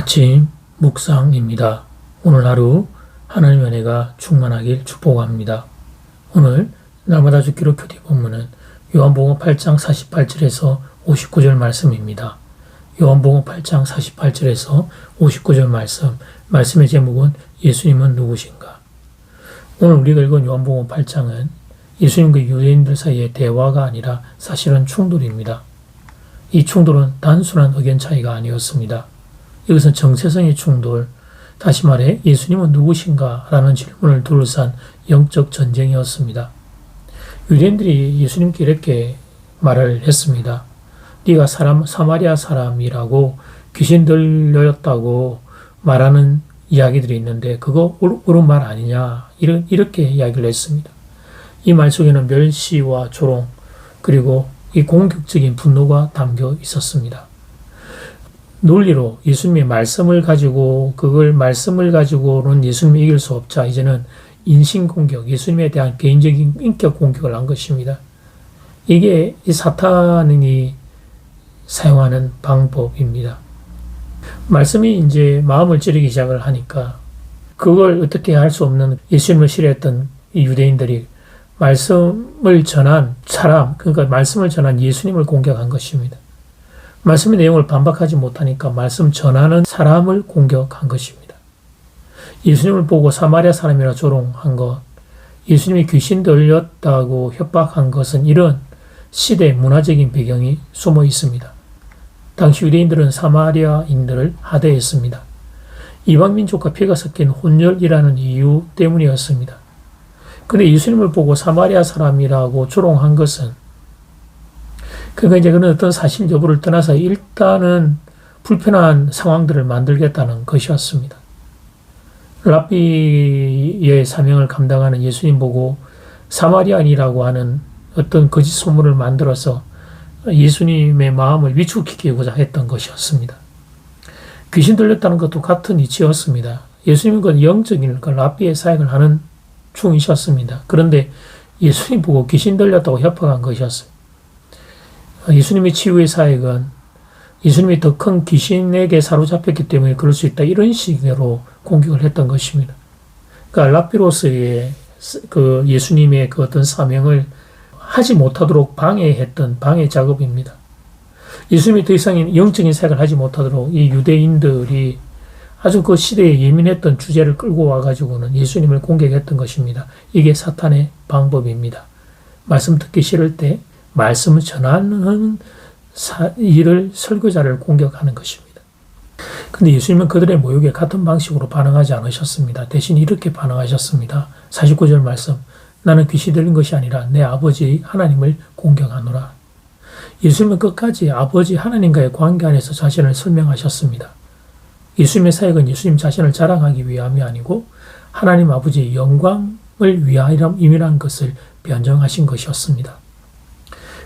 아침 묵상입니다. 오늘 하루 하나님의 은혜가 충만하길 축복합니다. 오늘 날마다 죽기로 큐티 본문은 요한복음 8장 48절에서 59절 말씀입니다. 요한복음 8장 48절에서 59절 말씀의 제목은 예수님은 누구신가? 오늘 우리가 읽은 요한복음 8장은 예수님과 유대인들 사이의 대화가 아니라 사실은 충돌입니다. 이 충돌은 단순한 의견 차이가 아니었습니다. 이것은 정체성의 충돌, 다시 말해 예수님은 누구신가? 라는 질문을 둘러싼 영적 전쟁이었습니다. 유대인들이 예수님께 이렇게 말을 했습니다. 네가 사마리아 사람이라고 귀신 들렸다고 말하는 이야기들이 있는데 그거 옳은 말 아니냐? 이렇게 이야기를 했습니다. 이 말 속에는 멸시와 조롱 그리고 이 공격적인 분노가 담겨 있었습니다. 논리로 예수님의 말씀을 가지고는 예수님을 이길 수 없자 이제는 인신공격, 예수님에 대한 개인적인 인격 공격을 한 것입니다. 이게 이 사탄이 사용하는 방법입니다. 말씀이 이제 마음을 찌르기 시작을 하니까 그걸 어떻게 할 수 없는 예수님을 싫어했던 이 유대인들이 말씀을 전한 사람, 그러니까 말씀을 전한 예수님을 공격한 것입니다. 말씀의 내용을 반박하지 못하니까 말씀 전하는 사람을 공격한 것입니다. 예수님을 보고 사마리아 사람이라 조롱한 것, 예수님이 귀신 들렸다고 협박한 것은 이런 시대의 문화적인 배경이 숨어 있습니다. 당시 유대인들은 사마리아인들을 하대했습니다. 이방민족과 피가 섞인 혼혈이라는 이유 때문이었습니다. 그런데 예수님을 보고 사마리아 사람이라고 조롱한 것은 그러니까 이제 그런 어떤 사실 여부를 떠나서 일단은 불편한 상황들을 만들겠다는 것이었습니다. 랍비의 사명을 감당하는 예수님 보고 사마리아인이라고 하는 어떤 거짓 소문을 만들어서 예수님의 마음을 위축시키고자 했던 것이었습니다. 귀신 들렸다는 것도 같은 이치였습니다. 예수님은 그 영적인 그 랍비의 사역을 하는 중이셨습니다. 그런데 예수님 보고 귀신 들렸다고 협박한 것이었어요. 예수님의 치유의 사역은 예수님이 더 큰 귀신에게 사로잡혔기 때문에 그럴 수 있다. 이런 식으로 공격을 했던 것입니다. 그러니까 랍비로서의 그 예수님의 그 어떤 사명을 하지 못하도록 방해했던 방해 작업입니다. 예수님이 더 이상 영적인 사역을 하지 못하도록 이 유대인들이 아주 그 시대에 예민했던 주제를 끌고 와가지고는 예수님을 공격했던 것입니다. 이게 사탄의 방법입니다. 말씀 듣기 싫을 때 말씀을 전하는 일을 설교자를 공격하는 것입니다. 근데 예수님은 그들의 모욕에 같은 방식으로 반응하지 않으셨습니다. 대신 이렇게 반응하셨습니다. 49절 말씀, 나는 귀신 들린 것이 아니라 내 아버지 하나님을 공격하노라. 예수님은 끝까지 아버지 하나님과의 관계 안에서 자신을 설명하셨습니다. 예수님의 사역은 예수님 자신을 자랑하기 위함이 아니고 하나님 아버지의 영광을 위함이라는 것을 변정하신 것이었습니다.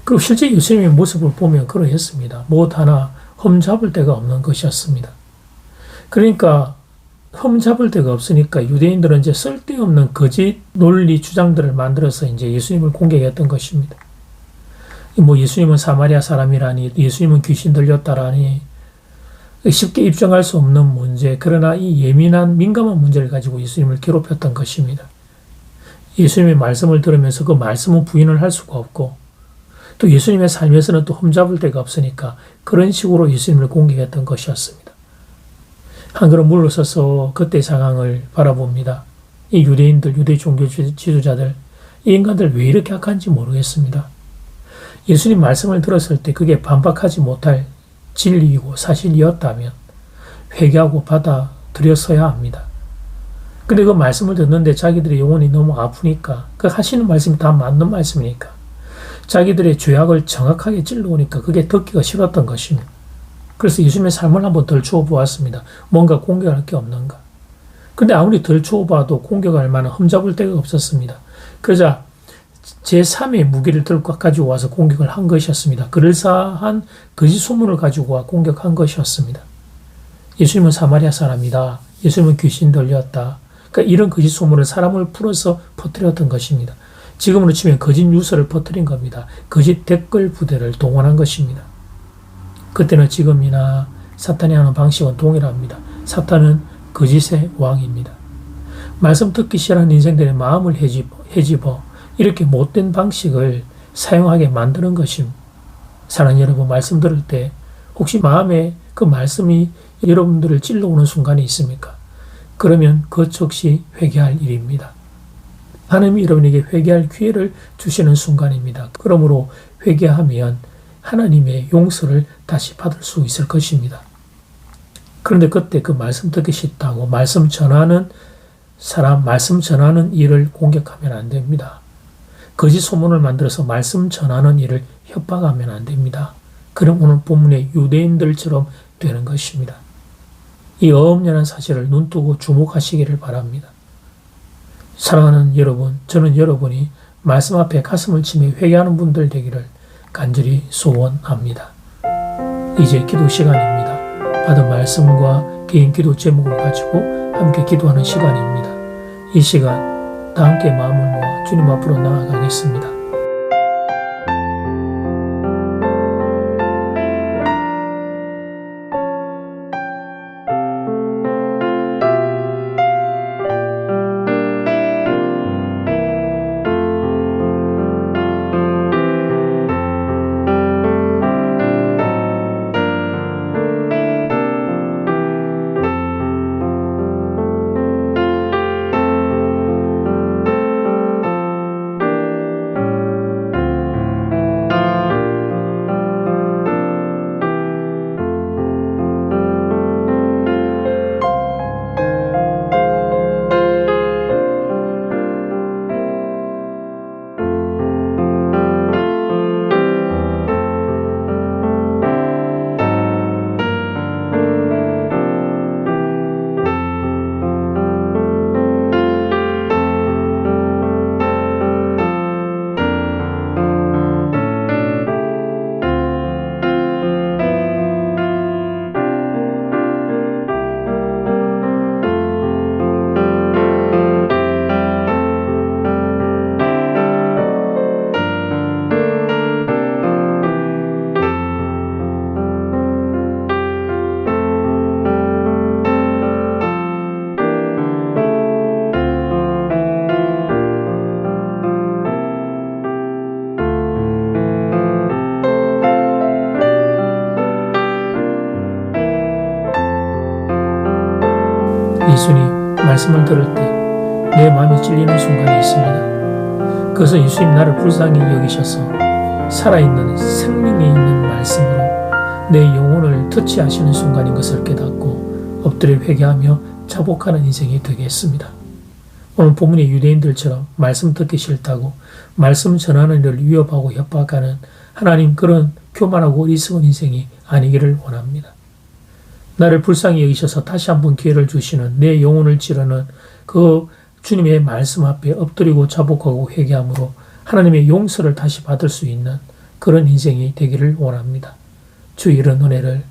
그리고 실제 예수님의 모습을 보면 그러했습니다. 무엇 하나 흠잡을 데가 없는 것이었습니다. 그러니까 흠잡을 데가 없으니까 유대인들은 이제 쓸데없는 거짓 논리 주장들을 만들어서 이제 예수님을 공격했던 것입니다. 뭐 예수님은 사마리아 사람이라니, 예수님은 귀신 들렸다라니, 쉽게 입증할 수 없는 문제, 그러나 이 예민한 민감한 문제를 가지고 예수님을 괴롭혔던 것입니다. 예수님의 말씀을 들으면서 그 말씀은 부인을 할 수가 없고 또 예수님의 삶에서는 또 흠잡을 데가 없으니까 그런 식으로 예수님을 공격했던 것이었습니다. 한 걸음 물러서서 그때 상황을 바라봅니다. 이 유대인들, 유대 종교 지도자들, 이 인간들 왜 이렇게 악한지 모르겠습니다. 예수님 말씀을 들었을 때 그게 반박하지 못할 진리이고 사실이었다면 회개하고 받아들였어야 합니다. 근데 그 말씀을 듣는데 자기들의 영혼이 너무 아프니까 그 하시는 말씀이 다 맞는 말씀이니까 자기들의 죄악을 정확하게 찔러오니까 그게 듣기가 싫었던 것입니다. 그래서 예수님의 삶을 한번 덜추어 보았습니다. 뭔가 공격할 게 없는가. 근데 아무리 덜추어 봐도 공격할 만한 흠잡을 데가 없었습니다. 그러자 제3의 무기를 들고 가지고 와서 공격을 한 것이었습니다. 그럴싸한 거짓 소문을 가지고 와 공격한 것이었습니다. 예수님은 사마리아 사람이다. 예수님은 귀신 들렸다. 그러니까 이런 거짓 소문을 사람을 풀어서 퍼뜨렸던 것입니다. 지금으로 치면 거짓 뉴스를 퍼뜨린 겁니다. 거짓 댓글 부대를 동원한 것입니다. 그때는 지금이나 사탄이 하는 방식은 동일합니다. 사탄은 거짓의 왕입니다. 말씀 듣기 싫어하는 인생들의 마음을 헤집어 이렇게 못된 방식을 사용하게 만드는 것입니다. 사랑하는 여러분, 말씀 들을 때 혹시 마음에 그 말씀이 여러분들을 찔러오는 순간이 있습니까? 그러면 그 즉시 회개할 일입니다. 하나님이 여러분에게 회개할 기회를 주시는 순간입니다. 그러므로 회개하면 하나님의 용서를 다시 받을 수 있을 것입니다. 그런데 그때 그 말씀 듣기 싫다고 말씀 전하는 사람, 말씀 전하는 일을 공격하면 안 됩니다. 거짓 소문을 만들어서 말씀 전하는 일을 협박하면 안 됩니다. 그럼 오늘 본문의 유대인들처럼 되는 것입니다. 이 어음연한 사실을 눈뜨고 주목하시기를 바랍니다. 사랑하는 여러분, 저는 여러분이 말씀 앞에 가슴을 치며 회개하는 분들 되기를 간절히 소원합니다. 이제 기도 시간입니다. 받은 말씀과 개인 기도 제목을 가지고 함께 기도하는 시간입니다. 이 시간 다 함께 마음을 모아 주님 앞으로 나아가겠습니다. 예수님 말씀을 들을 때 내 마음이 찔리는 순간이 있습니다. 그것은 예수님 나를 불쌍히 여기셔서 살아있는 생명이 있는 말씀으로 내 영혼을 터치하시는 순간인 것을 깨닫고 엎드려 회개하며 자복하는 인생이 되겠습니다. 오늘 본문의 유대인들처럼 말씀 듣기 싫다고 말씀 전하는 일을 위협하고 협박하는 하나님 그런 교만하고 어리석은 인생이 아니기를 원합니다. 나를 불쌍히 여기셔서 다시 한번 기회를 주시는 내 영혼을 찌르는 그 주님의 말씀 앞에 엎드리고 자복하고 회개함으로 하나님의 용서를 다시 받을 수 있는 그런 인생이 되기를 원합니다. 주 이런 은혜를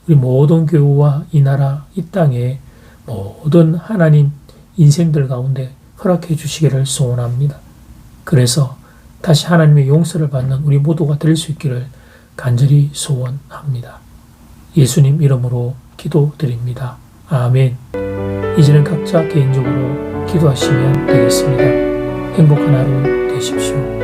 우리 모든 교우와 이 나라, 이 땅의 모든 하나님 인생들 가운데 허락해 주시기를 소원합니다. 그래서 다시 하나님의 용서를 받는 우리 모두가 될 수 있기를 간절히 소원합니다. 예수님 이름으로 기도드립니다. 아멘. 이제는 각자 개인적으로 기도하시면 되겠습니다. 행복한 하루 되십시오.